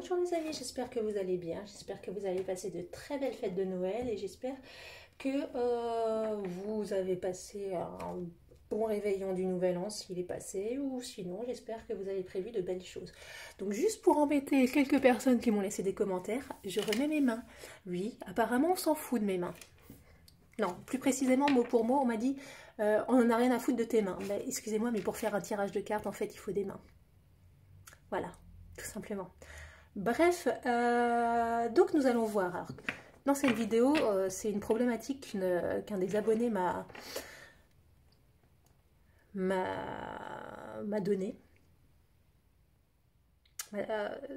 Bonjour les amis, j'espère que vous allez bien, j'espère que vous allez passer de très belles fêtes de Noël et j'espère que vous avez passé un bon réveillon du Nouvel An s'il est passé, ou sinon j'espère que vous avez prévu de belles choses. Donc juste pour embêter quelques personnes qui m'ont laissé des commentaires, je remets mes mains. Oui, apparemment on s'en fout de mes mains. Non, plus précisément, mot pour mot, on m'a dit on n'en a rien à foutre de tes mains. Mais excusez-moi, mais pour faire un tirage de cartes, en fait, il faut des mains. Voilà, tout simplement. Bref, donc nous allons voir. Alors, dans cette vidéo, c'est une problématique qu'un des abonnés m'a donnée.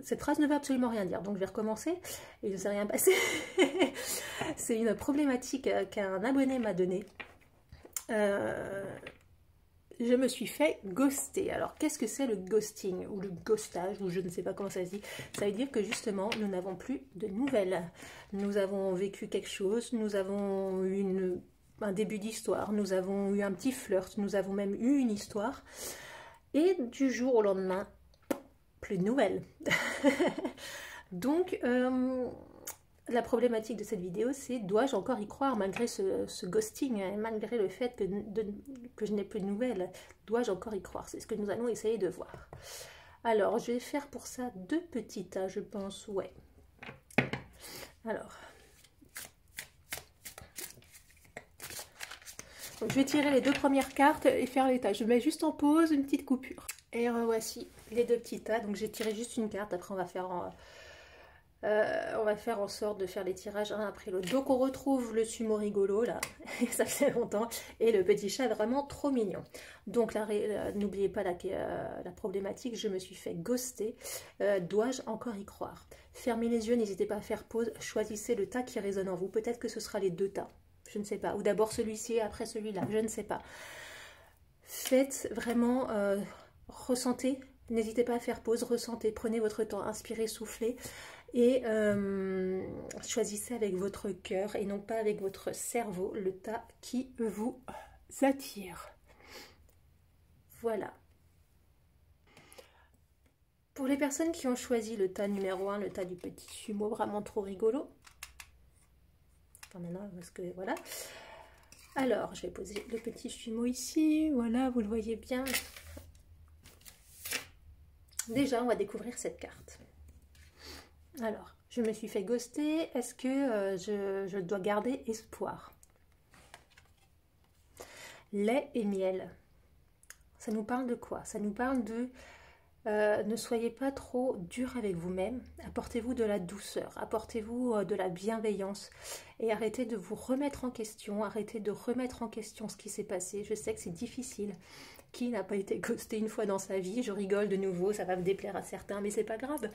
Cette phrase ne veut absolument rien dire, donc je vais recommencer. Il ne s'est rien passé. C'est une problématique qu'un abonné m'a donnée. Je me suis fait ghoster. Alors, qu'est-ce que c'est le ghosting ou le ghostage, ou je ne sais pas comment ça se dit? Ça veut dire que justement, nous n'avons plus de nouvelles. Nous avons vécu quelque chose, nous avons eu un début d'histoire, nous avons eu un petit flirt, nous avons même eu une histoire. Et du jour au lendemain, plus de nouvelles. Donc, la problématique de cette vidéo, c'est dois-je encore y croire malgré ce ghosting, hein, malgré le fait que je n'ai plus de nouvelles, dois-je encore y croire? C'est ce que nous allons essayer de voir. Alors, je vais faire pour ça deux petits tas, je pense, ouais. Alors, donc je vais tirer les deux premières cartes et faire les tas. Je mets juste en pause une petite coupure. Et voici les deux petits tas. Donc j'ai tiré juste une carte, après on va faire en sorte de faire les tirages un après l'autre. Donc on retrouve le sumo rigolo là, ça fait longtemps, et le petit chat vraiment trop mignon. Donc n'oubliez pas la problématique, je me suis fait ghoster. Dois-je encore y croire? Fermez les yeux, n'hésitez pas à faire pause, choisissez le tas qui résonne en vous. Peut-être que ce sera les deux tas, je ne sais pas. Ou d'abord celui-ci et après celui-là, je ne sais pas. Faites vraiment, ressentez, n'hésitez pas à faire pause, ressentez, prenez votre temps, inspirez, soufflez. Et choisissez avec votre cœur et non pas avec votre cerveau le tas qui vous attire. Voilà. Pour les personnes qui ont choisi le tas numéro 1, le tas du petit sumo, vraiment trop rigolo. Enfin maintenant, parce que voilà. Alors, je vais poser le petit sumo ici. Voilà, vous le voyez bien. Déjà, on va découvrir cette carte. Alors, je me suis fait ghoster. Est-ce que je dois garder espoir? Lait et miel. Ça nous parle de quoi? Ça nous parle de ne soyez pas trop dur avec vous-même. Apportez-vous de la douceur. Apportez-vous de la bienveillance. Et arrêtez de vous remettre en question. Arrêtez de remettre en question ce qui s'est passé. Je sais que c'est difficile. Qui n'a pas été ghosté une fois dans sa vie? Je rigole de nouveau, ça va me déplaire à certains, mais c'est pas grave.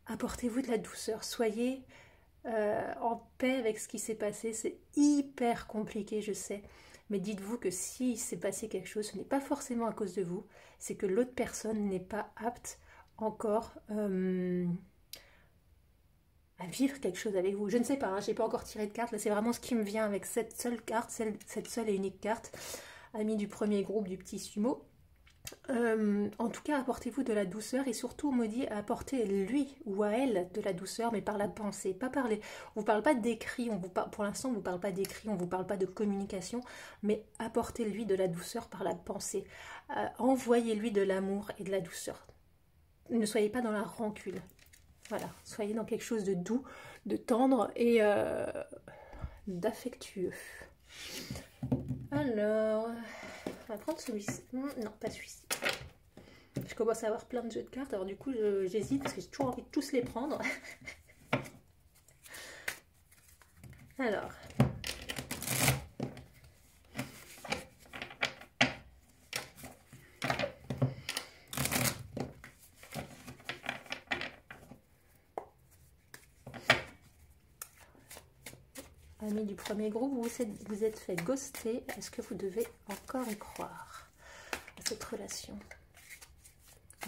Apportez-vous de la douceur, soyez en paix avec ce qui s'est passé. C'est hyper compliqué, je sais, mais dites-vous que s'il s'est passé quelque chose, ce n'est pas forcément à cause de vous, c'est que l'autre personne n'est pas apte encore à vivre quelque chose avec vous. Je ne sais pas, hein, je n'ai pas encore tiré de carte, là c'est vraiment ce qui me vient avec cette seule carte, cette seule et unique carte, ami du premier groupe du petit sumo. En tout cas, apportez-vous de la douceur et surtout, on me dit, apportez lui ou à elle de la douceur, mais par la pensée, pas par les... On ne parle pas d'écrit, pour l'instant, on ne vous parle pas d'écrit, on ne vous parle pas de communication, mais apportez-lui de la douceur par la pensée. Envoyez-lui de l'amour et de la douceur. Ne soyez pas dans la rancune. Voilà, soyez dans quelque chose de doux, de tendre et d'affectueux. Alors, on va prendre celui-ci. Non, pas celui-ci. Je commence à avoir plein de jeux de cartes, alors du coup j'hésite parce que j'ai toujours envie de tous les prendre. Alors. Amis du premier groupe, vous êtes fait ghoster. Est-ce que vous devez encore y croire à cette relation?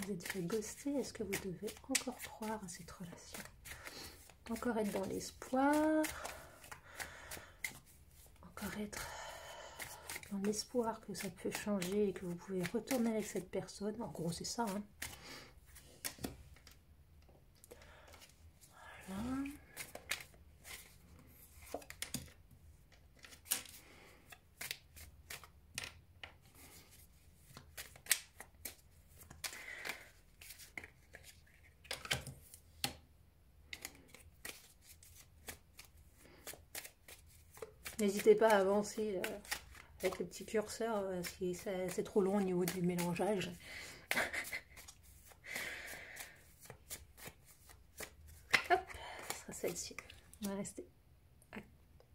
Vous êtes fait ghoster. Est-ce que vous devez encore croire à cette relation? Encore être dans l'espoir. Encore être dans l'espoir que ça peut changer et que vous pouvez retourner avec cette personne. En gros, c'est ça. Hein. Voilà. N'hésitez pas à avancer avec le petit curseur si c'est trop long au niveau du mélangeage. Hop, ce sera celle-ci. On va rester.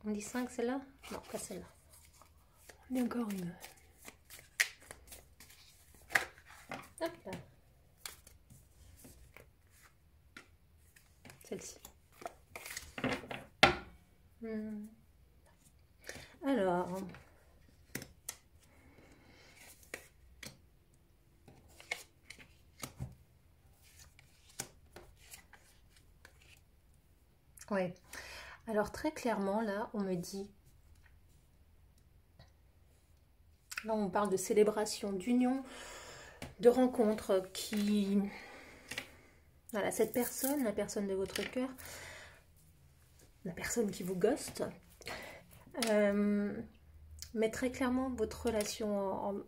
On dit 5 celle-là? Non, pas celle-là. On dit encore une. Hop là. Celle-ci. Alors, ouais. Alors très clairement là, on me dit, là on parle de célébration, d'union, de rencontre qui, voilà, cette personne, la personne de votre cœur, la personne qui vous ghoste, met très clairement votre relation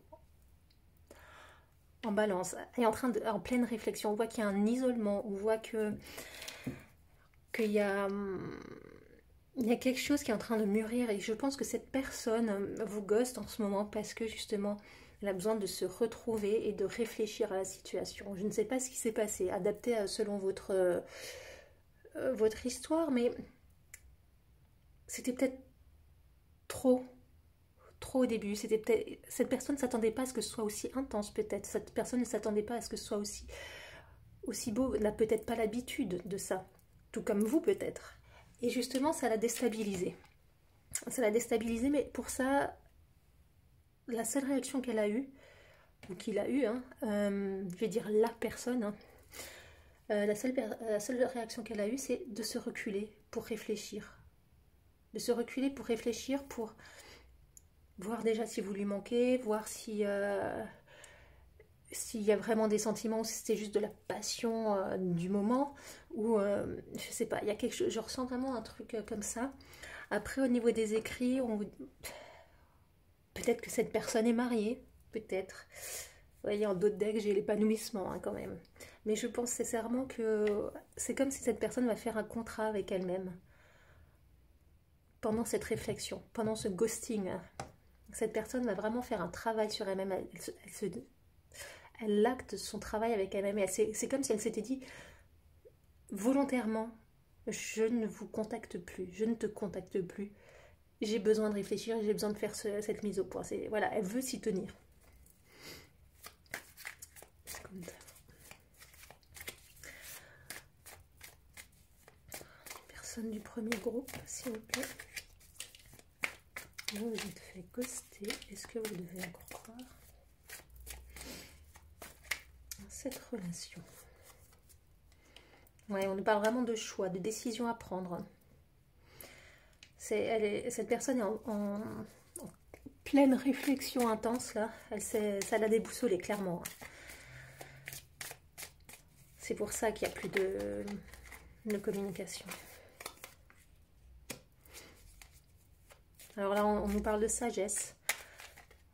en balance, est en pleine réflexion. On voit qu'il y a un isolement, on voit qu'il y a quelque chose qui est en train de mûrir, et je pense que cette personne vous ghoste en ce moment parce que justement elle a besoin de se retrouver et de réfléchir à la situation. Je ne sais pas ce qui s'est passé, adapté selon votre histoire, mais c'était peut-être trop au début. C'était peut-être, cette personne ne s'attendait pas à ce que ce soit aussi intense, peut-être. Cette personne ne s'attendait pas à ce que ce soit aussi beau, n'a peut-être pas l'habitude de ça, tout comme vous peut-être. Et justement, ça l'a déstabilisé. Ça l'a déstabilisé, mais pour ça, la seule réaction qu'elle a eue, ou qu'il a eue, je vais dire la personne, la seule réaction qu'elle a eue, c'est de se reculer pour réfléchir. De se reculer pour réfléchir, pour voir déjà si vous lui manquez, voir s'il y a vraiment des sentiments, ou si c'était juste de la passion du moment, ou je sais pas, il y a quelque chose, je ressens vraiment un truc comme ça. Après, au niveau des écrits, peut-être que cette personne est mariée, peut-être. Vous voyez, en d'autres decks, j'ai l'épanouissement quand même. Mais je pense sincèrement que c'est comme si cette personne va faire un contrat avec elle-même. Pendant cette réflexion, pendant ce ghosting, cette personne va vraiment faire un travail sur elle-même. Elle acte son travail avec elle-même. C'est comme si elle s'était dit volontairement, je ne vous contacte plus, je ne te contacte plus. J'ai besoin de réfléchir, j'ai besoin de faire cette mise au point. Voilà, elle veut s'y tenir. Personne du premier groupe, s'il vous plaît. Vous êtes fait ghoster. Est-ce que vous devez encore croire dans cette relation? Ouais, on nous parle vraiment de choix, de décisions à prendre. Cette personne est en pleine réflexion intense là. Ça l'a déboussolée clairement. C'est pour ça qu'il n'y a plus de communication. Alors là, on nous parle de sagesse,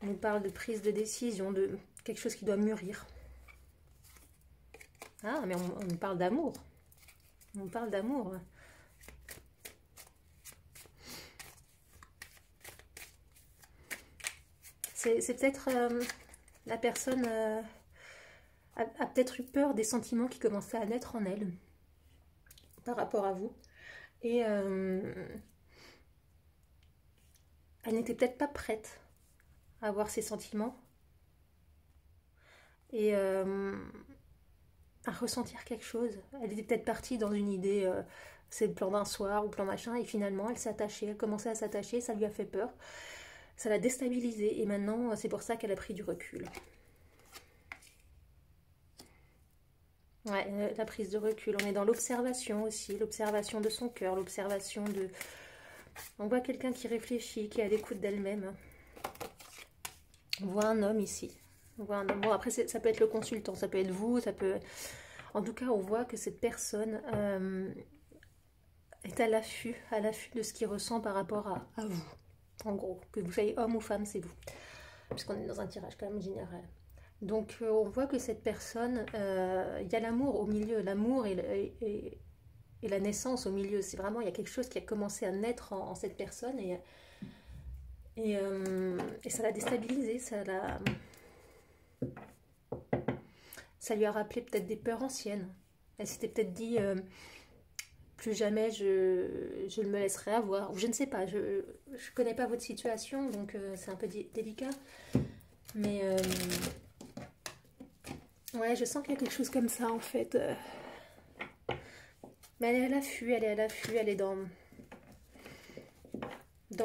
on nous parle de prise de décision, de quelque chose qui doit mûrir. Ah, mais on nous parle d'amour. On parle d'amour. C'est peut-être la personne a peut-être eu peur des sentiments qui commençaient à naître en elle par rapport à vous. Et elle n'était peut-être pas prête à avoir ces sentiments et à ressentir quelque chose. Elle était peut-être partie dans une idée, c'est le plan d'un soir ou plan machin, et finalement elle s'est attachée, elle commençait à s'attacher, ça lui a fait peur, ça l'a déstabilisée, et maintenant c'est pour ça qu'elle a pris du recul. Ouais, la prise de recul, on est dans l'observation aussi, l'observation de son cœur, l'observation de... On voit quelqu'un qui réfléchit, qui est à l'écoute d'elle-même. On voit un homme ici. On voit un homme. Bon, après, ça peut être le consultant, ça peut être vous, ça peut... En tout cas, on voit que cette personne est à l'affût de ce qu'il ressent par rapport à vous. En gros, que vous soyez homme ou femme, c'est vous. Puisqu'on est dans un tirage quand même général. Donc on voit que cette personne, il y a l'amour au milieu, l'amour et la naissance au milieu. C'est vraiment, il y a quelque chose qui a commencé à naître en cette personne et ça l'a déstabilisé, ça lui a rappelé peut-être des peurs anciennes. Elle s'était peut-être dit plus jamais je ne me laisserai avoir, ou je ne sais pas, je ne connais pas votre situation, donc c'est un peu délicat, mais ouais, je sens qu'il y a quelque chose comme ça en fait, mais elle est à l'affût, elle est dans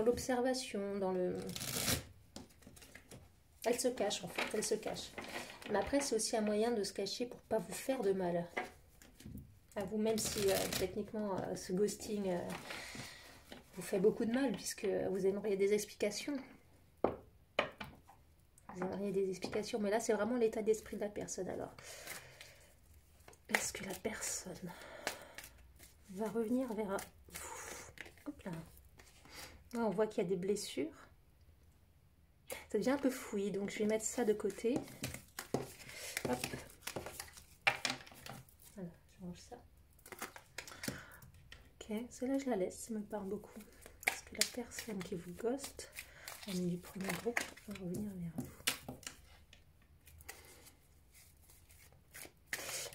l'observation, elle se cache en fait, elle se cache, mais après c'est aussi un moyen de se cacher pour pas vous faire de mal à vous, même si techniquement ce ghosting vous fait beaucoup de mal, puisque vous aimeriez des explications. Vous aimeriez des explications, mais là c'est vraiment l'état d'esprit de la personne. Alors, est-ce que la personne va revenir vers vous? Hop là. Là, on voit qu'il y a des blessures. Ça devient un peu fouillis, donc je vais mettre ça de côté. Hop. Voilà, je range ça. Ok, celle-là je la laisse, ça me parle beaucoup. Parce que la personne qui vous ghost, on est du premier groupe, va revenir vers vous.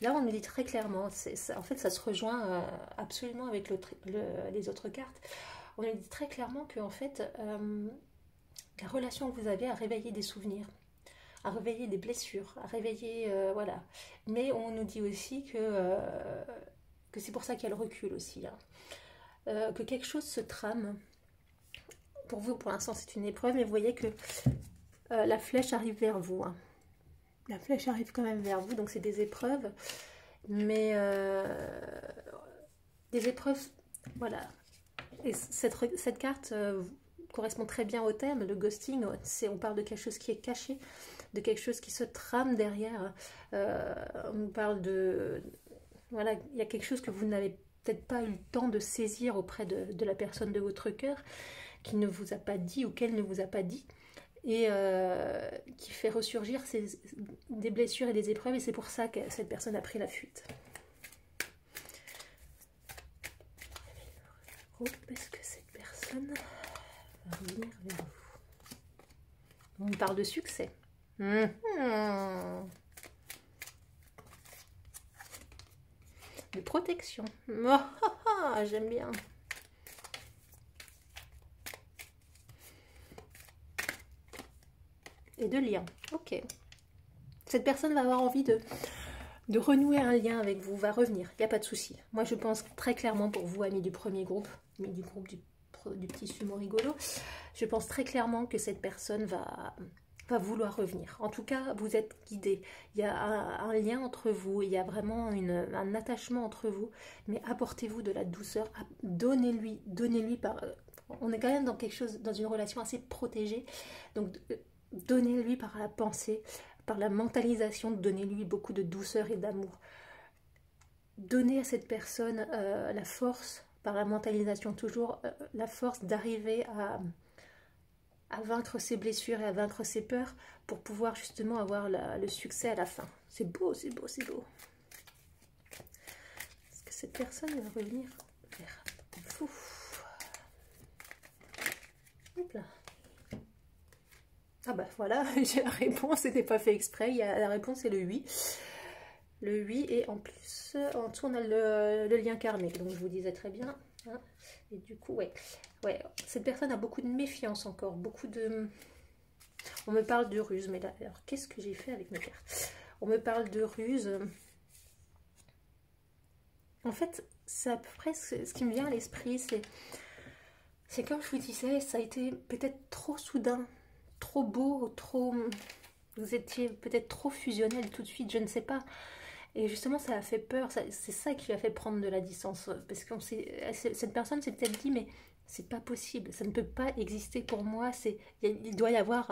Là, on nous dit très clairement, en fait, ça se rejoint absolument avec les autres cartes. On nous dit très clairement que, en fait, la relation que vous avez a réveillé des souvenirs, a réveillé des blessures, a réveillé, voilà. Mais on nous dit aussi que c'est pour ça qu'il y a le recul aussi, hein. Que quelque chose se trame. Pour vous, pour l'instant, c'est une épreuve, mais vous voyez que la flèche arrive vers vous, hein. La flèche arrive quand même vers vous, donc c'est des épreuves, mais des épreuves, voilà. Et cette carte correspond très bien au thème, le ghosting, on parle de quelque chose qui est caché, de quelque chose qui se trame derrière. On nous parle de, voilà, il y a quelque chose que vous n'avez peut-être pas eu le temps de saisir auprès de la personne de votre cœur, qui ne vous a pas dit ou qu'elle ne vous a pas dit, et qui fait ressurgir des blessures et des épreuves, et c'est pour ça que cette personne a pris la fuite. Est-ce que cette personne va revenir vers vous? On parle de succès. De protection. J'aime bien. Et de lien. Ok. Cette personne va avoir envie de renouer un lien avec vous, va revenir. Il n'y a pas de souci. Moi, je pense très clairement pour vous, amis du premier groupe, amis du groupe du petit sumo rigolo, je pense très clairement que cette personne va vouloir revenir. En tout cas, vous êtes guidés. Il y a un lien entre vous, il y a vraiment un attachement entre vous, mais apportez-vous de la douceur, donnez-lui par... On est quand même dans quelque chose, dans une relation assez protégée, donc donnez-lui par la pensée, par la mentalisation, donnez-lui beaucoup de douceur et d'amour. Donnez à cette personne la force, par la mentalisation toujours, la force d'arriver à vaincre ses blessures et à vaincre ses peurs pour pouvoir justement avoir le succès à la fin. C'est beau, c'est beau, c'est beau. Est-ce que cette personne va revenir vers vous? Hop là. Ah bah voilà, j'ai la réponse, c'était pas fait exprès, la réponse c'est le oui. Le oui, et en plus, en dessous on a le lien karmique, donc je vous disais très bien. Hein. Et du coup, ouais, cette personne a beaucoup de méfiance encore, beaucoup de... On me parle de ruse, mais là, alors qu'est-ce que j'ai fait avec mes cartes? On me parle de ruse. En fait, c'est à peu près ce qui me vient à l'esprit, c'est comme je vous disais, ça a été peut-être trop soudain, trop beau, trop... Vous étiez peut-être trop fusionnel tout de suite, je ne sais pas. Et justement, ça a fait peur, c'est ça qui lui a fait prendre de la distance. Parce que cette personne s'est peut-être dit, mais c'est pas possible, ça ne peut pas exister pour moi. Il doit y avoir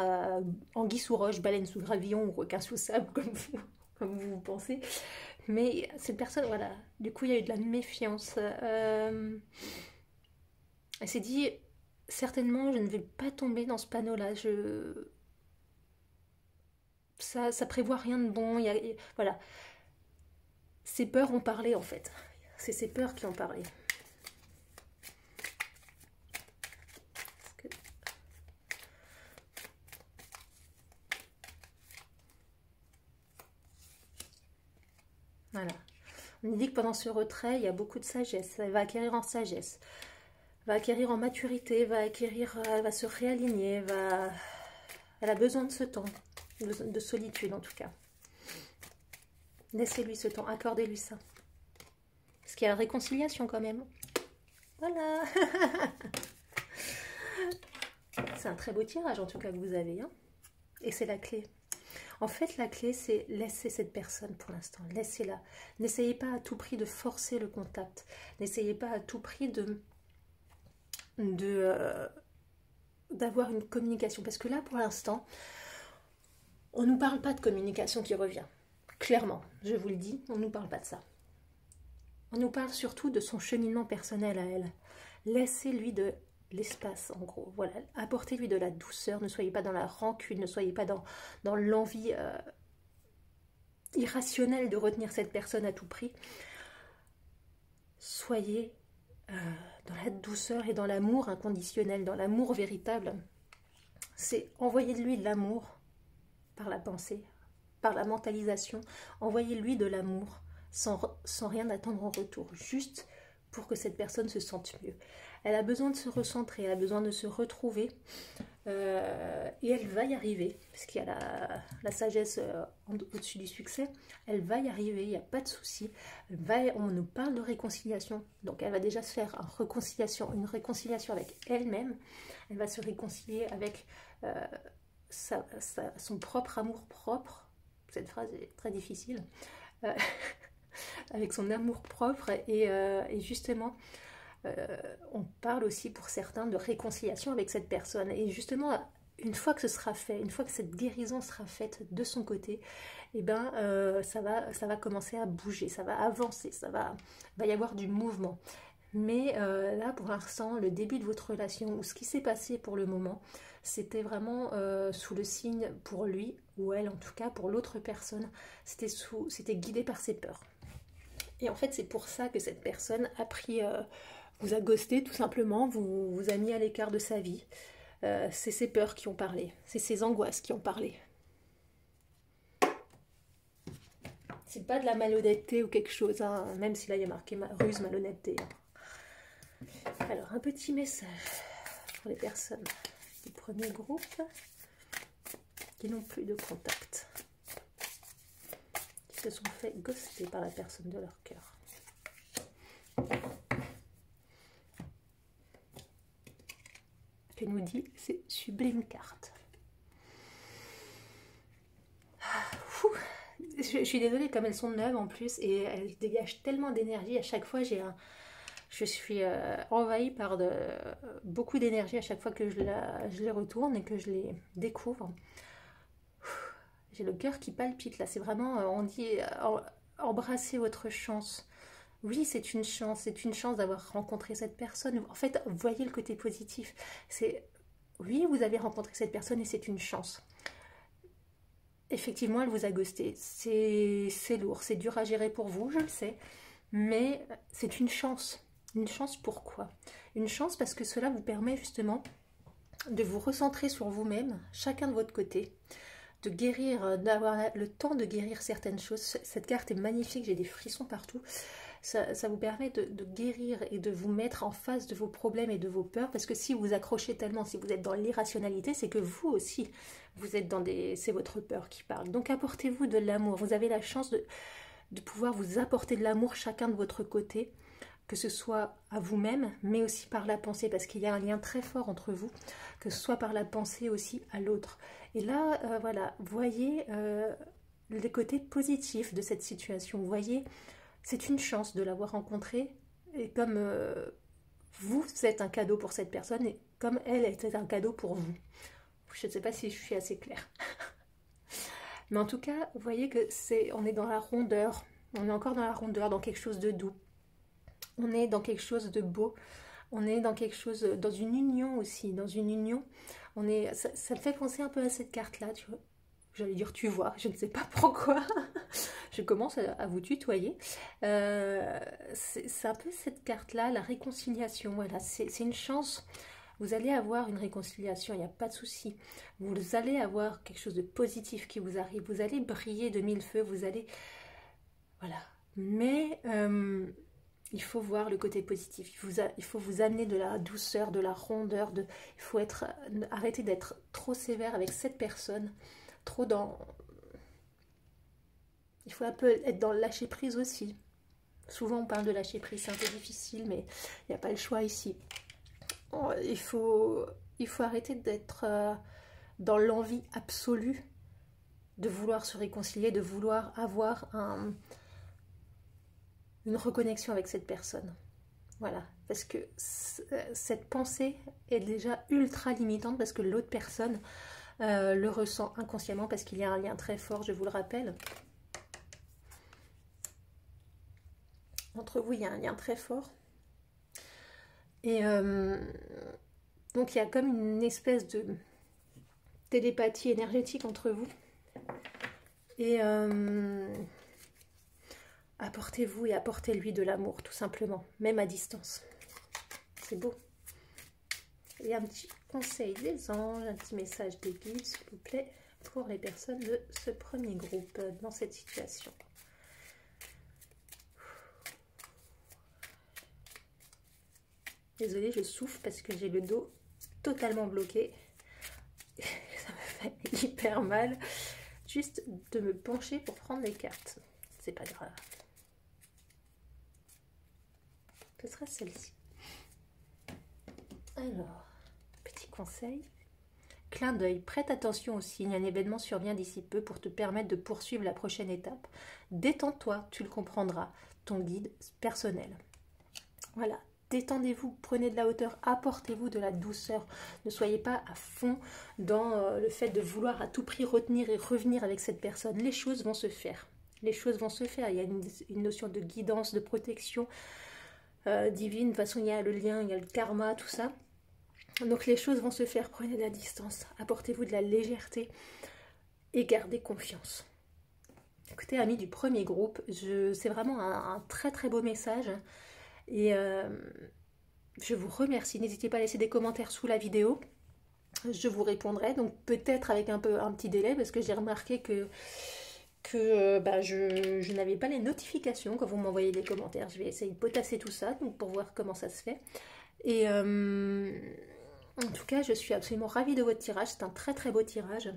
anguille sous roche, baleine sous gravillon, ou requin sous sable, comme vous pensez. Mais cette personne, voilà, du coup, il y a eu de la méfiance. Elle s'est dit, certainement, je ne vais pas tomber dans ce panneau-là. Ça prévoit rien de bon. Voilà, ses peurs ont parlé en fait. C'est ses peurs qui ont parlé. Voilà. On dit que pendant ce retrait, il y a beaucoup de sagesse. Elle va acquérir en sagesse, va acquérir en maturité, elle va se réaligner, elle a besoin de ce temps, de solitude en tout cas. Laissez-lui ce temps, accordez-lui ça. Parce qu'il y a la réconciliation quand même. Voilà. C'est un très beau tirage en tout cas que vous avez. Hein. Et c'est la clé. En fait, la clé, c'est laisser cette personne pour l'instant. Laissez-la. N'essayez pas à tout prix de forcer le contact. N'essayez pas à tout prix d'avoir une communication. Parce que là, pour l'instant, on ne nous parle pas de communication qui revient. Clairement, je vous le dis, on ne nous parle pas de ça. On nous parle surtout de son cheminement personnel à elle. Laissez-lui de l'espace, en gros. Voilà, apportez-lui de la douceur. Ne soyez pas dans la rancune, ne soyez pas dans l'envie irrationnelle de retenir cette personne à tout prix. Soyez dans la douceur et dans l'amour inconditionnel, dans l'amour véritable. C'est envoyer-lui de l'amour par la pensée, par la mentalisation. Envoyez-lui de l'amour sans rien attendre en retour, juste pour que cette personne se sente mieux. Elle a besoin de se recentrer, elle a besoin de se retrouver et elle va y arriver, parce qu'il y a la sagesse au-dessus du succès. Elle va y arriver, il n'y a pas de souci. On nous parle de réconciliation, donc elle va déjà se faire une réconciliation avec elle-même. Elle va se réconcilier avec son propre amour propre. Cette phrase est très difficile. Avec son amour propre et justement on parle aussi pour certains de réconciliation avec cette personne et justement une fois que ce sera fait, une fois que cette guérison sera faite de son côté, et ben ça va commencer à bouger, ça va avancer, va y avoir du mouvement. Mais là pour l'instant le début de votre relation ou ce qui s'est passé pour le moment, c'était vraiment sous le signe pour lui ou elle, en tout cas pour l'autre personne, c'était guidé par ses peurs. Et en fait, c'est pour ça que cette personne vous a ghosté tout simplement, vous a mis à l'écart de sa vie. C'est ses peurs qui ont parlé, c'est ses angoisses qui ont parlé. C'est pas de la malhonnêteté ou quelque chose, hein, même si là il y a marqué ruse, malhonnêteté. Alors, un petit message pour les personnes du premier groupe qui n'ont plus de contact, se sont fait ghoster par la personne de leur cœur. Que nous dit ces sublimes cartes. Je suis désolée, comme elles sont neuves en plus et elles dégagent tellement d'énergie. À chaque fois, je suis envahie par beaucoup d'énergie à chaque fois que je les retourne et que je les découvre. J'ai le cœur qui palpite là, c'est vraiment, on dit, embrassez votre chance. Oui, c'est une chance d'avoir rencontré cette personne. En fait, voyez le côté positif. Oui, vous avez rencontré cette personne et c'est une chance. Effectivement, elle vous a ghosté. C'est lourd, c'est dur à gérer pour vous, je le sais. Mais c'est une chance. Une chance pourquoi? Une chance parce que cela vous permet justement de vous recentrer sur vous-même, chacun de votre côté, de guérir, d'avoir le temps de guérir certaines choses. Cette carte est magnifique, j'ai des frissons partout. Ça vous permet de guérir et de vous mettre en face de vos problèmes et de vos peurs, parce que si vous accrochez tellement, si vous êtes dans l'irrationalité, c'est que vous aussi, vous êtes c'est votre peur qui parle. Donc apportez-vous de l'amour. Vous avez la chance de pouvoir vous apporter de l'amour chacun de votre côté, que ce soit à vous-même, mais aussi par la pensée, parce qu'il y a un lien très fort entre vous, que ce soit par la pensée aussi à l'autre. Et là, voilà, voyez les côtés positifs de cette situation. Vous voyez, c'est une chance de l'avoir rencontrée, et comme vous êtes un cadeau pour cette personne, et comme elle était un cadeau pour vous. Je ne sais pas si je suis assez claire. Mais en tout cas, vous voyez que on est dans la rondeur, On est encore dans la rondeur, dans quelque chose de doux. On est dans quelque chose de beau. On est dans quelque chose, dans une union aussi. Dans une union, ça me fait penser un peu à cette carte-là, tu vois. J'allais dire tu vois, je ne sais pas pourquoi. Je commence à vous tutoyer. C'est un peu cette carte-là, la réconciliation. Voilà, c'est une chance. Vous allez avoir une réconciliation, il n'y a pas de souci. Vous allez avoir quelque chose de positif qui vous arrive. Vous allez briller de mille feux. Vous allez... Voilà. Mais il faut voir le côté positif. Il faut vous amener de la douceur, de la rondeur. Il faut arrêter d'être trop sévère avec cette personne. Trop dans... Il faut un peu être dans le lâcher prise aussi. Souvent on parle de lâcher prise, c'est un peu difficile, mais il n'y a pas le choix ici. Il faut arrêter d'être dans l'envie absolue de vouloir se réconcilier, de vouloir avoir une reconnexion avec cette personne. Voilà, parce que cette pensée est déjà ultra limitante parce que l'autre personne le ressent inconsciemment parce qu'il y a un lien très fort, je vous le rappelle. Entre vous, il y a un lien très fort. Et donc, il y a comme une espèce de télépathie énergétique entre vous. Et apportez-vous et apportez-lui de l'amour, tout simplement, même à distance. C'est beau. Et un petit conseil des anges, un petit message des guides, s'il vous plaît, pour les personnes de ce premier groupe dans cette situation. Désolée, je souffle parce que j'ai le dos totalement bloqué. Ça me fait hyper mal juste de me pencher pour prendre les cartes. C'est pas grave. Ce sera celle-ci. Alors, petit conseil. Clin d'œil, prête attention aux signes. Un événement survient d'ici peu pour te permettre de poursuivre la prochaine étape. Détends-toi, tu le comprendras. Ton guide personnel. Voilà. Détendez-vous, prenez de la hauteur, apportez-vous de la douceur. Ne soyez pas à fond dans le fait de vouloir à tout prix retenir et revenir avec cette personne. Les choses vont se faire. Les choses vont se faire. Il y a une notion de guidance, de protection divine. De toute façon, il y a le lien, il y a le karma, tout ça. Donc les choses vont se faire. Prenez de la distance. Apportez-vous de la légèreté et gardez confiance. Écoutez, amis du premier groupe, c'est vraiment un très très beau message. Et je vous remercie. N'hésitez pas à laisser des commentaires sous la vidéo. Je vous répondrai. Donc peut-être avec un petit délai parce que j'ai remarqué que je n'avais pas les notifications quand vous m'envoyez des commentaires. Je vais essayer de potasser tout ça donc pour voir comment ça se fait. Et en tout cas, je suis absolument ravie de votre tirage. C'est un très très beau tirage.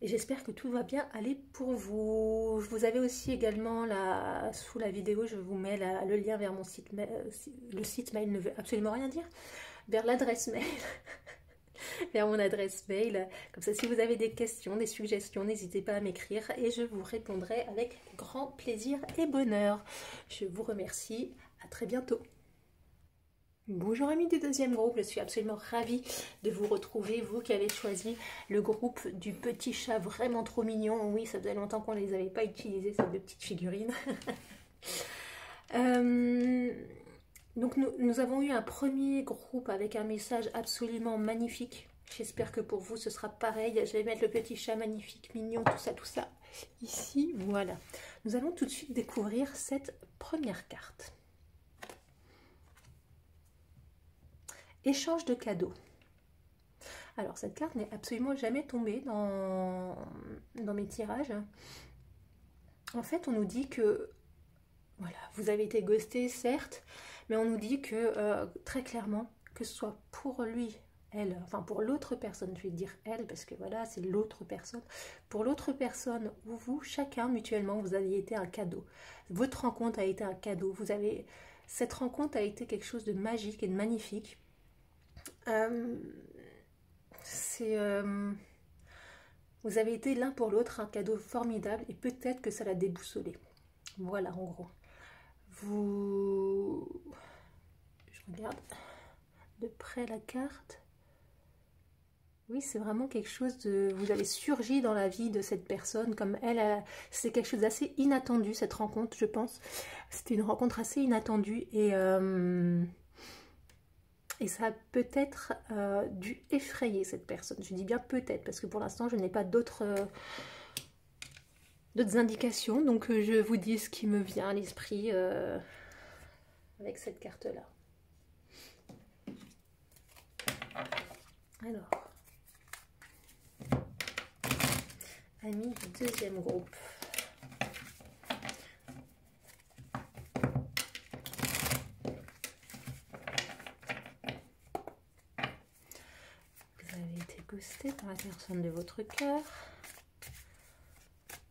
Et j'espère que tout va bien aller pour vous. Vous avez aussi également, sous la vidéo, je vous mets le lien vers mon site mail. Le site mail ne veut absolument rien dire. Vers l'adresse mail. Vers mon adresse mail. Comme ça, si vous avez des questions, des suggestions, n'hésitez pas à m'écrire. Et je vous répondrai avec grand plaisir et bonheur. Je vous remercie. À très bientôt. Bonjour amis du deuxième groupe, je suis absolument ravie de vous retrouver, vous qui avez choisi le groupe du petit chat vraiment trop mignon. Oui, ça faisait longtemps qu'on ne les avait pas utilisés, ces deux petites figurines. Donc nous avons eu un premier groupe avec un message absolument magnifique. J'espère que pour vous ce sera pareil. Je vais mettre le petit chat magnifique, mignon, tout ça, ici, voilà. Nous allons tout de suite découvrir cette première carte. Échange de cadeaux. Alors, cette carte n'est absolument jamais tombée dans mes tirages. En fait, on nous dit que, voilà, vous avez été ghosté, certes, mais on nous dit que, très clairement, que ce soit pour lui, elle, enfin pour l'autre personne, je vais dire elle, parce que voilà, c'est l'autre personne. Pour l'autre personne ou vous, chacun, mutuellement, vous avez été un cadeau. Votre rencontre a été un cadeau. Cette rencontre a été quelque chose de magique et de magnifique. Vous avez été l'un pour l'autre un cadeau formidable et peut-être que ça l'a déboussolé. Voilà en gros. Je regarde de près la carte. Oui, c'est vraiment quelque chose de... Vous avez surgi dans la vie de cette personne, comme elle, c'est quelque chose d'assez inattendu, cette rencontre, je pense. C'était une rencontre assez inattendue et ça a peut-être dû effrayer cette personne. Je dis bien peut-être, parce que pour l'instant, je n'ai pas d'autres indications. Donc, je vous dis ce qui me vient à l'esprit avec cette carte-là. Alors, amis du deuxième groupe. Vous avez été ghosté par la personne de votre cœur.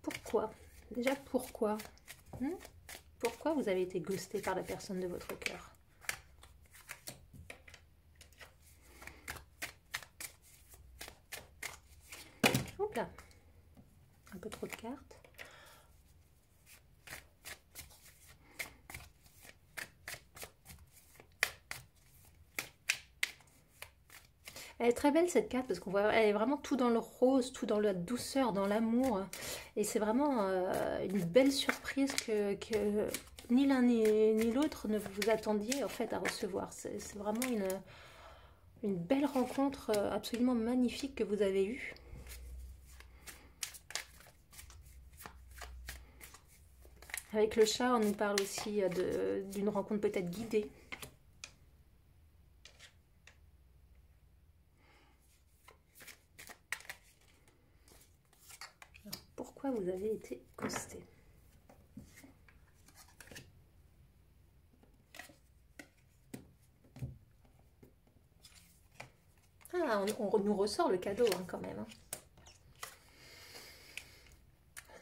Pourquoi? Déjà, pourquoi? Pourquoi vous avez été ghosté par la personne de votre cœur? Hop là, un peu trop de cartes. Elle est très belle cette carte parce qu'on voit, elle est vraiment tout dans le rose, tout dans la douceur, dans l'amour. Et c'est vraiment une belle surprise que ni l'un ni l'autre ne vous attendiez en fait à recevoir. C'est vraiment une belle rencontre absolument magnifique que vous avez eue. Avec le chat, on nous parle aussi d'une rencontre peut-être guidée. Alors, pourquoi vous avez été ghosté? Ah, on nous ressort le cadeau hein, quand même. Hein.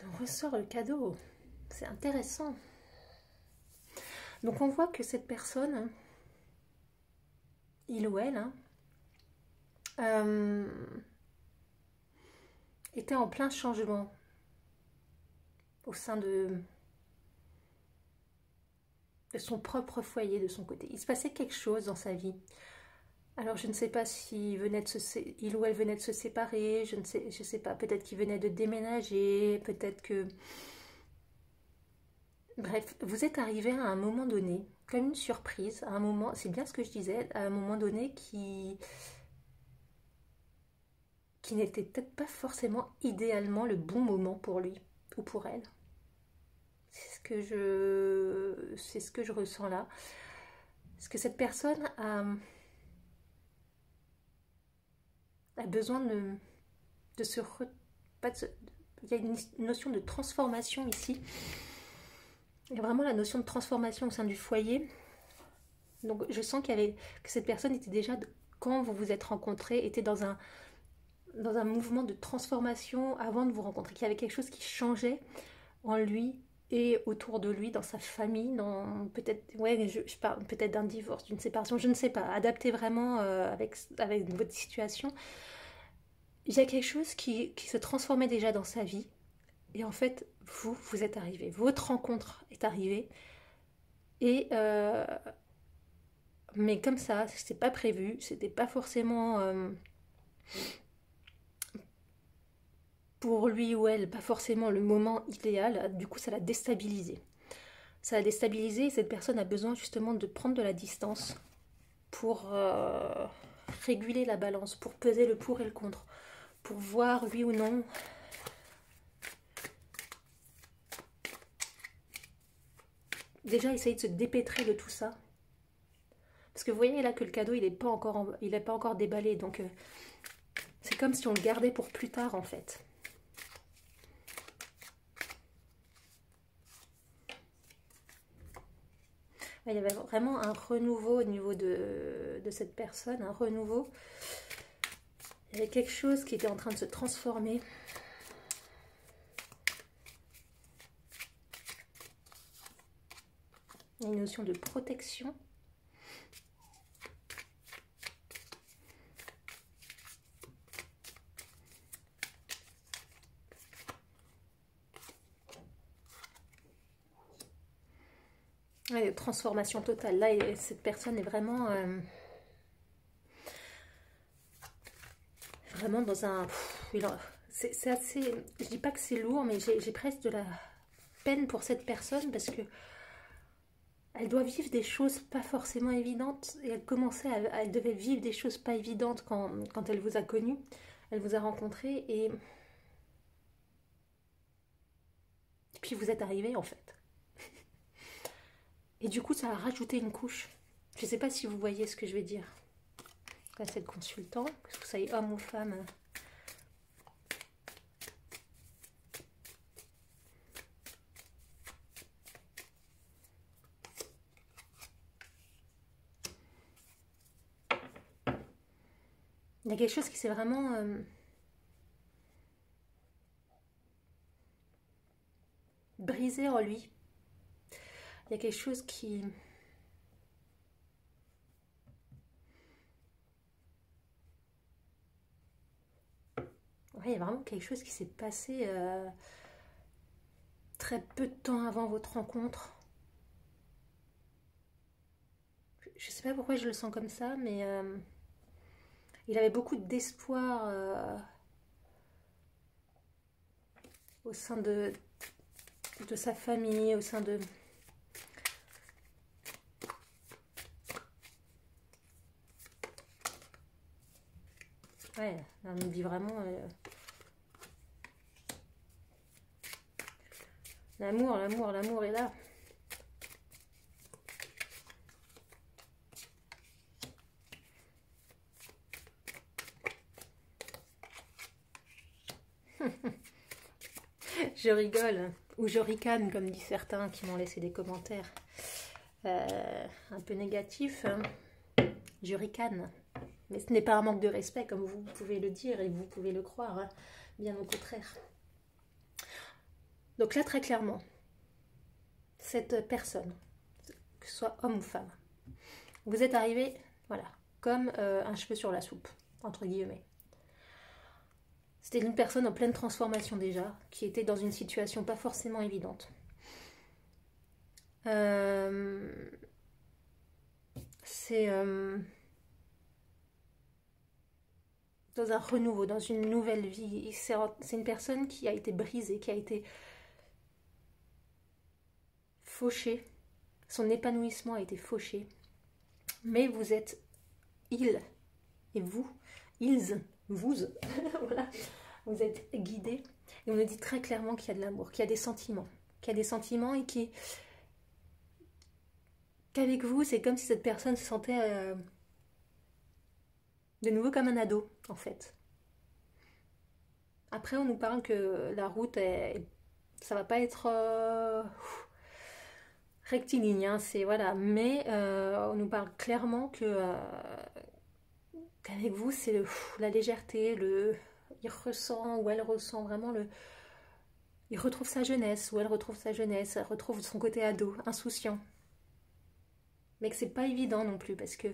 On nous ressort le cadeau. C'est intéressant. Donc on voit que cette personne, il ou elle, était en plein changement au sein de son propre foyer, de son côté. Il se passait quelque chose dans sa vie. Alors je ne sais pas s'il venait de il ou elle venait de se séparer, je sais pas, peut-être qu'il venait de déménager, peut-être que... Bref, vous êtes arrivé à un moment donné, comme une surprise, à un moment, c'est bien ce que je disais, à un moment donné qui n'était peut-être pas forcément idéalement le bon moment pour lui ou pour elle. C'est ce que je ressens là. Parce que cette personne a besoin de se... il y a une notion de transformation ici. Il y a vraiment la notion de transformation au sein du foyer. Donc je sens que cette personne était déjà, quand vous vous êtes rencontrés, était dans un mouvement de transformation avant de vous rencontrer, qu'il y avait quelque chose qui changeait en lui et autour de lui, dans sa famille, dans peut-être, ouais, je parle peut-être d'un divorce, d'une séparation, je ne sais pas, adapté vraiment avec votre situation. Il y a quelque chose qui se transformait déjà dans sa vie et en fait, vous êtes arrivé, votre rencontre est arrivée et mais comme ça, c'était pas prévu, c'était pas forcément pour lui ou elle, pas forcément le moment idéal, du coup ça l'a déstabilisé. Ça l'a déstabilisé et cette personne a besoin justement de prendre de la distance pour réguler la balance, pour peser le pour et le contre, pour voir oui ou non. Déjà essayer de se dépêtrer de tout ça. Parce que vous voyez là que le cadeau il n'est pas encore déballé, donc c'est comme si on le gardait pour plus tard en fait. Il y avait vraiment un renouveau au niveau de cette personne, un renouveau. Il y avait quelque chose qui était en train de se transformer. Il y a une notion de protection. Ouais, transformation totale. Là, cette personne est vraiment vraiment dans un... C'est assez... Je dis pas que c'est lourd, mais j'ai presque de la peine pour cette personne parce que elle doit vivre des choses pas forcément évidentes et elle devait vivre des choses pas évidentes quand elle vous a connu, elle vous a rencontré et puis vous êtes arrivé en fait. Et du coup, ça a rajouté une couche. Je sais pas si vous voyez ce que je vais dire. Là, c'est le consultant, que vous soyez homme ou femme. Il y a quelque chose qui s'est vraiment brisé en lui. Il y a quelque chose qui... Ouais, il y a vraiment quelque chose qui s'est passé très peu de temps avant votre rencontre. Je sais pas pourquoi je le sens comme ça, mais il avait beaucoup d'espoir au sein de sa famille, au sein de... Ouais, on me dit vraiment... l'amour est là. Je rigole, ou je ricane, comme disent certains qui m'ont laissé des commentaires un peu négatifs. Je ricane. Mais ce n'est pas un manque de respect, comme vous pouvez le dire et vous pouvez le croire, hein. Bien au contraire. Donc là, très clairement, cette personne, que ce soit homme ou femme, vous êtes arrivé, voilà, comme un cheveu sur la soupe, entre guillemets. C'était une personne en pleine transformation déjà, qui était dans une situation pas forcément évidente. C'est dans un renouveau, dans une nouvelle vie. C'est une personne qui a été brisée, qui a été fauchée. Son épanouissement a été fauché. Mais vous êtes il et vous, ils, vous, voilà. Vous êtes guidés. Et on nous dit très clairement qu'il y a de l'amour, qu'il y a des sentiments. Qu'il y a des sentiments et qu'avec vous, c'est comme si cette personne se sentait de nouveau comme un ado, en fait. Après, on nous parle que la route, ça va pas être rectiligne, hein, c'est voilà. Mais on nous parle clairement qu'avec vous, c'est la légèreté, il ressent ou elle ressent vraiment il retrouve sa jeunesse ou elle retrouve sa jeunesse, elle retrouve son côté ado, insouciant. Mais que c'est pas évident non plus parce que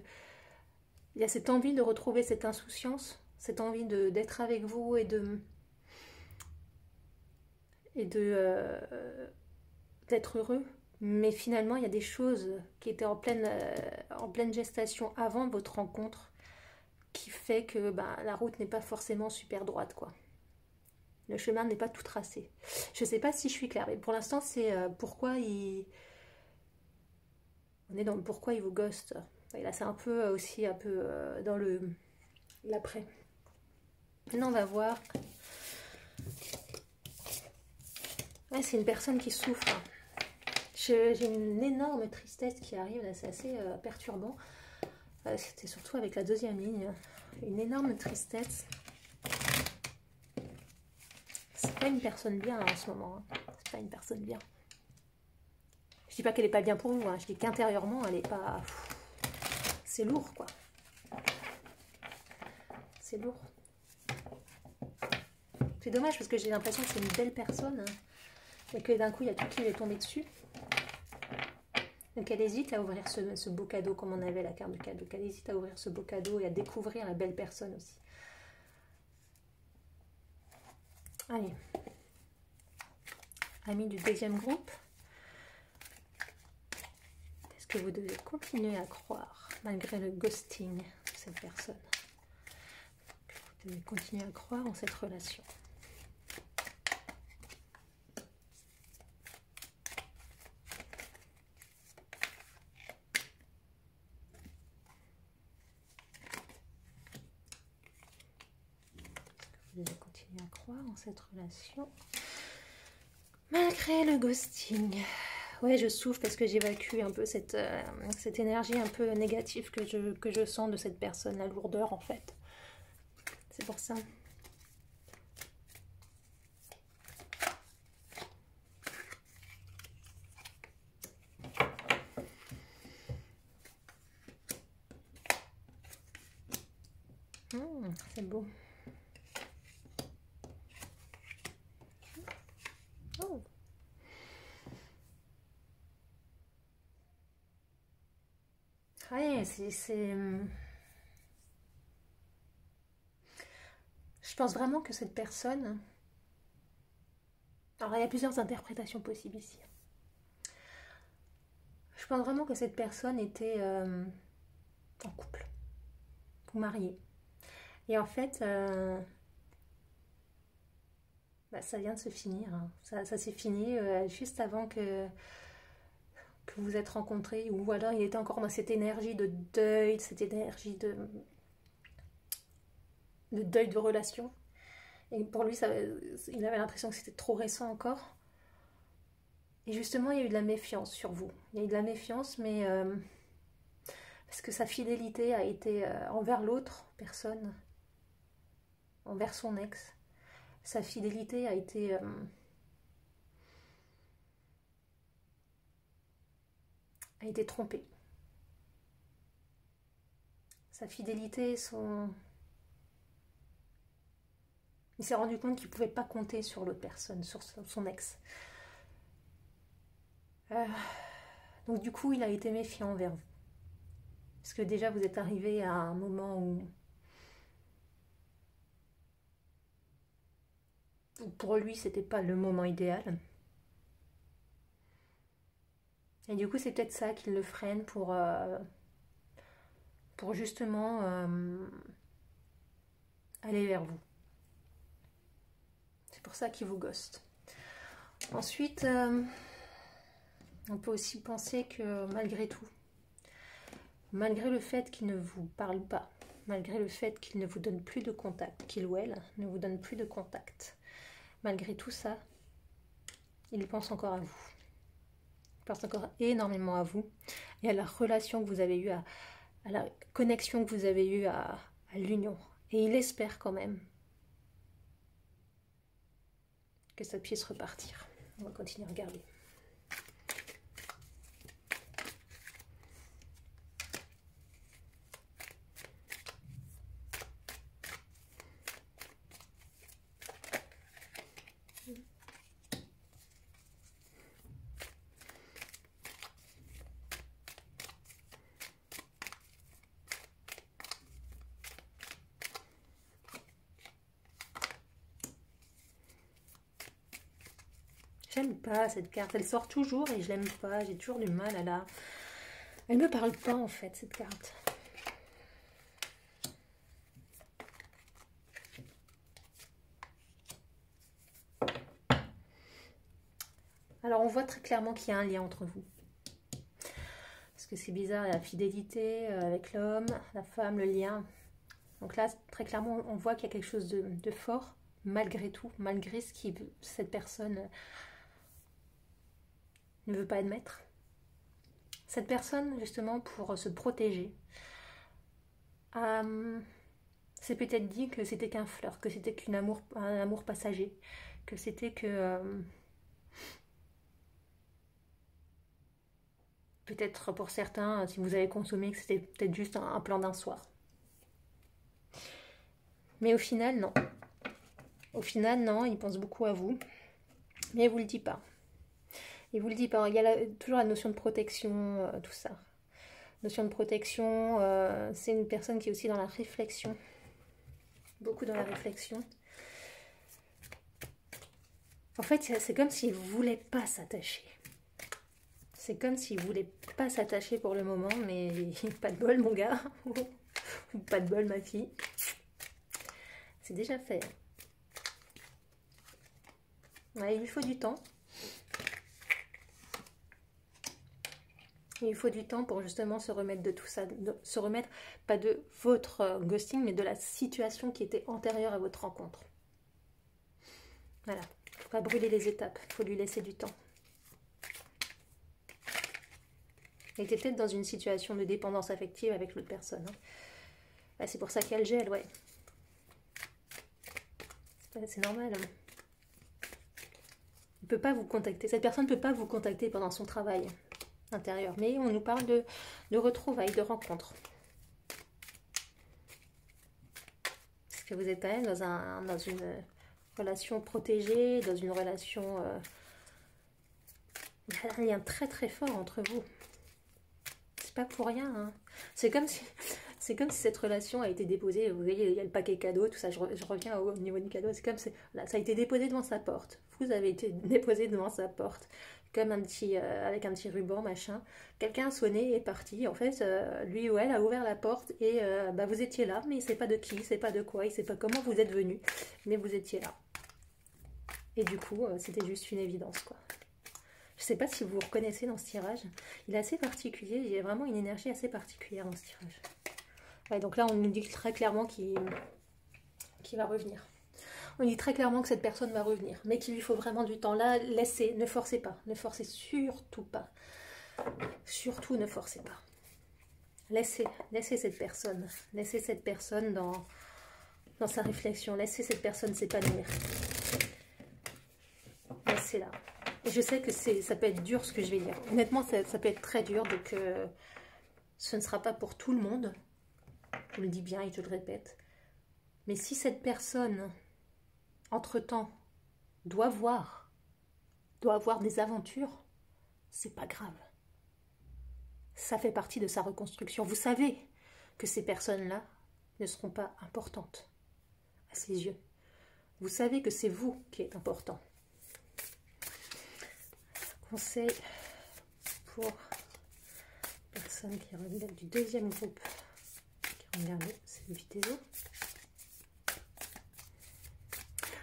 il y a cette envie de retrouver cette insouciance, cette envie d'être avec vous et d'être heureux. Mais finalement, il y a des choses qui étaient en pleine gestation avant votre rencontre qui fait que la route n'est pas forcément super droite, quoi. Le chemin n'est pas tout tracé. Je ne sais pas si je suis claire, mais pour l'instant, c'est pourquoi il... On est dans le pourquoi il vous ghost. Et là, c'est un peu aussi dans l'après. Maintenant, on va voir. Ouais, c'est une personne qui souffre. J'ai une énorme tristesse qui arrive, là, c'est assez perturbant. C'était surtout avec la deuxième ligne. Une énorme tristesse. C'est pas une personne bien en ce moment. Hein. C'est pas une personne bien. Je dis pas qu'elle est pas bien pour vous. Hein. Je dis qu'intérieurement, elle est pas... C'est lourd, quoi. C'est lourd. C'est dommage parce que j'ai l'impression que c'est une belle personne. Hein, et que d'un coup, il y a tout qui lui est tombé dessus. Donc elle hésite à ouvrir ce beau cadeau, comme on avait la carte du cadeau. Elle hésite à ouvrir ce beau cadeau et à découvrir la belle personne aussi. Allez. Amis du deuxième groupe. Est-ce que vous devez continuer à croire, malgré le ghosting de cette personne? Vous devez continuer à croire en cette relation. Vous devez continuer à croire en cette relation. Malgré le ghosting. Ouais, je souffre parce que j'évacue un peu cette énergie un peu négative que je sens de cette personne, la lourdeur en fait. C'est pour ça. C'est beau. Oh. Ouais, je pense vraiment que cette personne... Alors, il y a plusieurs interprétations possibles ici. Je pense vraiment que cette personne était en couple, ou mariée. Et en fait, ça vient de se finir. Hein. Ça s'est fini juste avant que vous vous êtes rencontrés. Ou alors il était encore dans cette énergie de deuil, cette énergie de deuil de relation. Et pour lui, il avait l'impression que c'était trop récent encore. Et justement, il y a eu de la méfiance sur vous. Il y a eu de la méfiance, mais parce que sa fidélité a été envers l'autre personne, envers son ex. Sa fidélité a été trompée. Sa fidélité, il s'est rendu compte qu'il ne pouvait pas compter sur l'autre personne, sur son ex. Donc du coup, il a été méfiant envers vous. Parce que déjà, vous êtes arrivé à un moment où pour lui, c'était pas le moment idéal. Et du coup, c'est peut-être ça qui le freine pour justement aller vers vous. C'est pour ça qu'il vous ghoste. Ensuite, on peut aussi penser que malgré tout, malgré le fait qu'il ne vous parle pas, malgré le fait qu'il ne vous donne plus de contact, qu'il ou elle ne vous donne plus de contact, malgré tout ça, il pense encore à vous. Il pense encore énormément à vous et à la relation que vous avez eue, à la connexion que vous avez eue à l'union. Et il espère quand même que ça puisse repartir. On va continuer à regarder. J'aime pas cette carte, elle sort toujours et je l'aime pas, j'ai toujours du mal à la... Elle me parle pas en fait cette carte. Alors on voit très clairement qu'il y a un lien entre vous. Parce que c'est bizarre, la fidélité avec l'homme, la femme, le lien. Donc là, très clairement, on voit qu'il y a quelque chose de fort, malgré tout, malgré ce que cette personne ne veut pas admettre. Cette personne, justement, pour se protéger, s'est peut-être dit que c'était qu'un flirt, que c'était un amour passager, que c'était que... peut-être pour certains, si vous avez consommé, que c'était peut-être juste un plan d'un soir. Mais au final, non. Au final, non, il pense beaucoup à vous, mais il vous le dit pas. Il vous le dit pas. Il y a toujours la notion de protection, tout ça. Notion de protection, c'est une personne qui est aussi dans la réflexion. Beaucoup dans la réflexion. En fait, c'est comme s'il ne voulait pas s'attacher. C'est comme s'il ne voulait pas s'attacher pour le moment, mais pas de bol, mon gars. Pas de bol, ma fille. C'est déjà fait. Ouais, il lui faut du temps. Il faut du temps pour justement se remettre de tout ça, se remettre pas de votre ghosting, mais de la situation qui était antérieure à votre rencontre. Voilà, il ne faut pas brûler les étapes, il faut lui laisser du temps. Il était peut-être dans une situation de dépendance affective avec l'autre personne. Hein. Bah, c'est pour ça qu'elle gèle, ouais. C'est normal. Hein. Il peut pas vous contacter. Cette personne ne peut pas vous contacter pendant son travail intérieur. Mais on nous parle de retrouvailles, de rencontres. Parce que vous êtes quand même dans une relation protégée, dans une relation... il y a un lien très très fort entre vous. C'est pas pour rien. Hein. C'est comme si cette relation a été déposée. Vous voyez, il y a le paquet cadeau, tout ça. Je reviens au niveau du cadeau. C'est comme si là, ça a été déposé devant sa porte. Vous avez été déposé devant sa porte, comme avec un petit ruban, machin. Quelqu'un a sonné et est parti. En fait, lui ou elle a ouvert la porte et bah, vous étiez là, mais il ne sait pas de qui, il ne sait pas de quoi, il ne sait pas comment vous êtes venu, mais vous étiez là. Et du coup, c'était juste une évidence, quoi. Je ne sais pas si vous vous reconnaissez dans ce tirage. Il est assez particulier. Il y a vraiment une énergie assez particulière dans ce tirage. Ouais, donc là, on nous dit très clairement qu'il va revenir. On dit très clairement que cette personne va revenir, mais qu'il lui faut vraiment du temps. Là, laissez, ne forcez pas. Ne forcez surtout pas. Surtout ne forcez pas. Laissez cette personne. Laissez cette personne dans sa réflexion. Laissez cette personne s'épanouir. Laissez-la. Et je sais que ça peut être dur ce que je vais dire. Honnêtement, ça peut être très dur, donc ce ne sera pas pour tout le monde. Je le dis bien et je le répète. Mais si cette personne, entre-temps, doit avoir des aventures, c'est pas grave. Ça fait partie de sa reconstruction. Vous savez que ces personnes-là ne seront pas importantes à ses yeux. Vous savez que c'est vous qui êtes important. Conseil pour les personnes qui regardent du deuxième groupe qui regardent cette vidéo.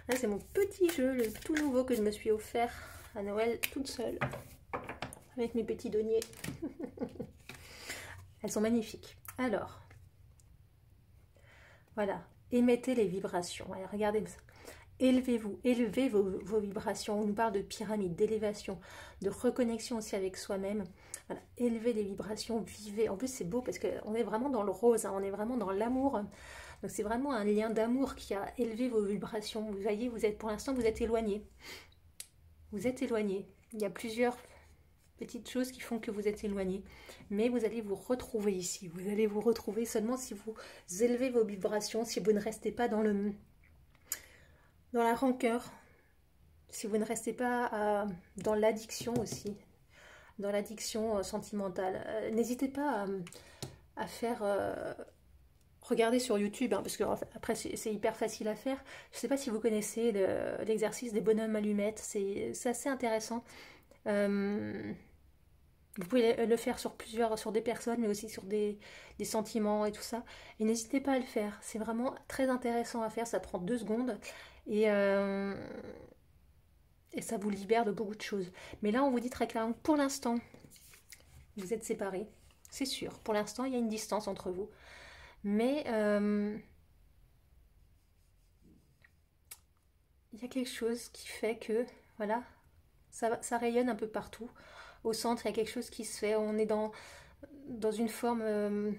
Là, c'est mon petit jeu, le tout nouveau que je me suis offert à Noël toute seule avec mes petits deniers. Elles sont magnifiques. Alors, voilà, émettez les vibrations. Allez, regardez ça. Élevez-vous, élevez vos vibrations. On nous parle de pyramide, d'élévation, de reconnexion aussi avec soi-même. Voilà, élevez les vibrations, vivez. En plus, c'est beau parce qu'on est vraiment dans le rose, hein, on est vraiment dans l'amour. Donc, c'est vraiment un lien d'amour qui a élevé vos vibrations. Vous voyez, pour l'instant, vous êtes éloigné. Vous êtes éloigné. Il y a plusieurs petites choses qui font que vous êtes éloigné. Mais vous allez vous retrouver ici. Vous allez vous retrouver seulement si vous élevez vos vibrations, si vous ne restez pas dans la rancœur, si vous ne restez pas dans l'addiction aussi, dans l'addiction sentimentale. N'hésitez pas à faire... regardez sur YouTube, hein, parce que après c'est hyper facile à faire. Je ne sais pas si vous connaissez l'exercice des bonhommes allumettes, c'est assez intéressant. Vous pouvez le faire sur des personnes, mais aussi sur des sentiments et tout ça. Et n'hésitez pas à le faire, c'est vraiment très intéressant à faire, ça prend 2 secondes. Et ça vous libère de beaucoup de choses. Mais là, on vous dit très clairement, pour l'instant, vous êtes séparés. C'est sûr. Pour l'instant, il y a une distance entre vous. Mais il y a quelque chose qui fait que, voilà, ça rayonne un peu partout. Au centre, il y a quelque chose qui se fait. On est dans une forme...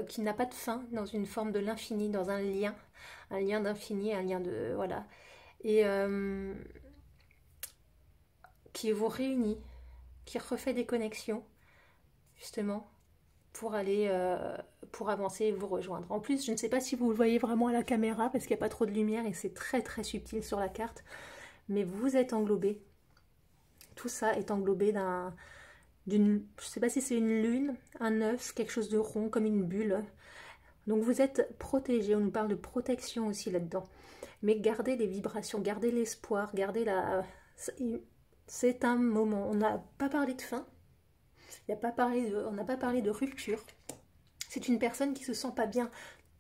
qui n'a pas de fin, dans une forme de l'infini, dans un lien d'infini, un lien de... voilà. Et qui vous réunit, qui refait des connexions, justement, pour avancer et vous rejoindre. En plus, je ne sais pas si vous le voyez vraiment à la caméra, parce qu'il n'y a pas trop de lumière et c'est très très subtil sur la carte, mais vous êtes englobé. Tout ça est englobé je ne sais pas si c'est une lune, un œuf, quelque chose de rond, comme une bulle. Donc vous êtes protégé, on nous parle de protection aussi là-dedans. Mais gardez les vibrations, gardez l'espoir, gardez c'est un moment, on n'a pas parlé de fin, on n'a pas parlé de rupture. C'est une personne qui se sent pas bien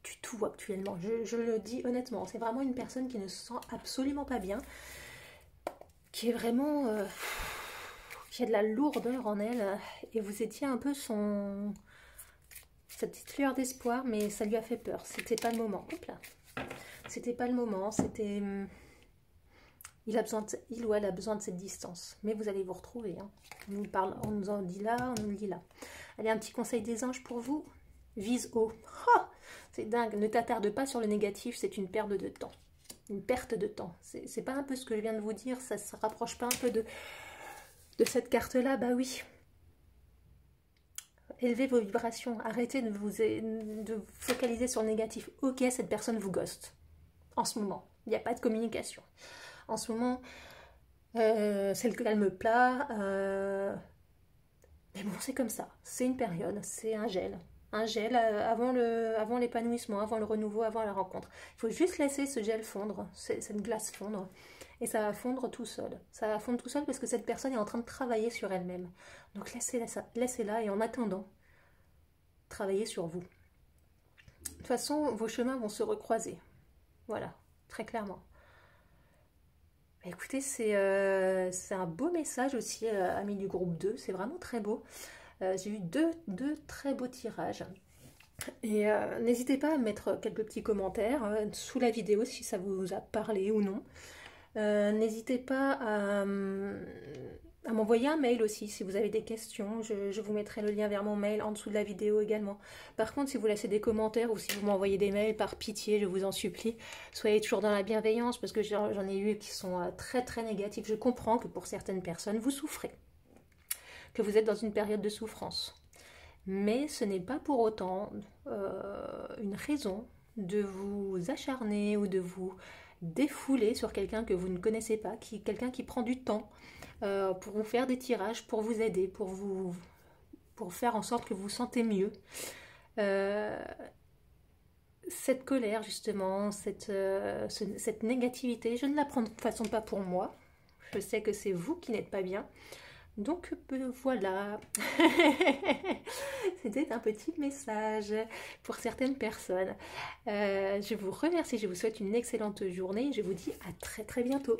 du tout actuellement. Je le dis honnêtement, c'est vraiment une personne qui ne se sent absolument pas bien, qui est vraiment... qui a de la lourdeur en elle, et vous étiez un peu cette petite lueur d'espoir, mais ça lui a fait peur. C'était pas le moment. Hop là. C'était pas le moment, c'était... il ou elle a besoin de cette distance. Mais vous allez vous retrouver. Hein. On nous en dit là, on nous le dit là. Allez, un petit conseil des anges pour vous. Vise haut. Oh, c'est dingue. Ne t'attarde pas sur le négatif, c'est une perte de temps. Une perte de temps. C'est pas un peu ce que je viens de vous dire, ça se rapproche pas un peu de cette carte-là? Bah oui. Élevez vos vibrations. Arrêtez de vous focaliser sur le négatif. Ok, cette personne vous ghoste. En ce moment. Il n'y a pas de communication. En ce moment, c'est le calme plat. Mais bon, c'est comme ça. C'est une période. C'est un gel. Un gel avant l'épanouissement, avant le renouveau, avant la rencontre. Il faut juste laisser ce gel fondre, cette glace fondre. Et ça va fondre tout seul. Ça va fondre tout seul parce que cette personne est en train de travailler sur elle-même. Donc laissez-la et en attendant, travaillez sur vous. De toute façon, vos chemins vont se recroiser. Voilà, très clairement. Écoutez, c'est un beau message aussi, amis du groupe 2. C'est vraiment très beau. J'ai eu deux très beaux tirages. Et n'hésitez pas à mettre quelques petits commentaires sous la vidéo si ça vous a parlé ou non. N'hésitez pas à m'envoyer un mail aussi si vous avez des questions. Je vous mettrai le lien vers mon mail en dessous de la vidéo également. Par contre, si vous laissez des commentaires ou si vous m'envoyez des mails, par pitié, je vous en supplie, soyez toujours dans la bienveillance parce que j'en ai eu qui sont très très négatifs. Je comprends que pour certaines personnes, vous souffrez, que vous êtes dans une période de souffrance. Mais ce n'est pas pour autant une raison de vous acharner ou de vous défouler sur quelqu'un que vous ne connaissez pas, quelqu'un qui prend du temps pour vous faire des tirages, pour vous aider, pour faire en sorte que vous vous sentez mieux. Cette colère justement, cette négativité, je ne la prends de toute façon pas pour moi. Je sais que c'est vous qui n'êtes pas bien. Donc voilà, c'était un petit message pour certaines personnes. Je vous remercie, je vous souhaite une excellente journée et je vous dis à très très bientôt.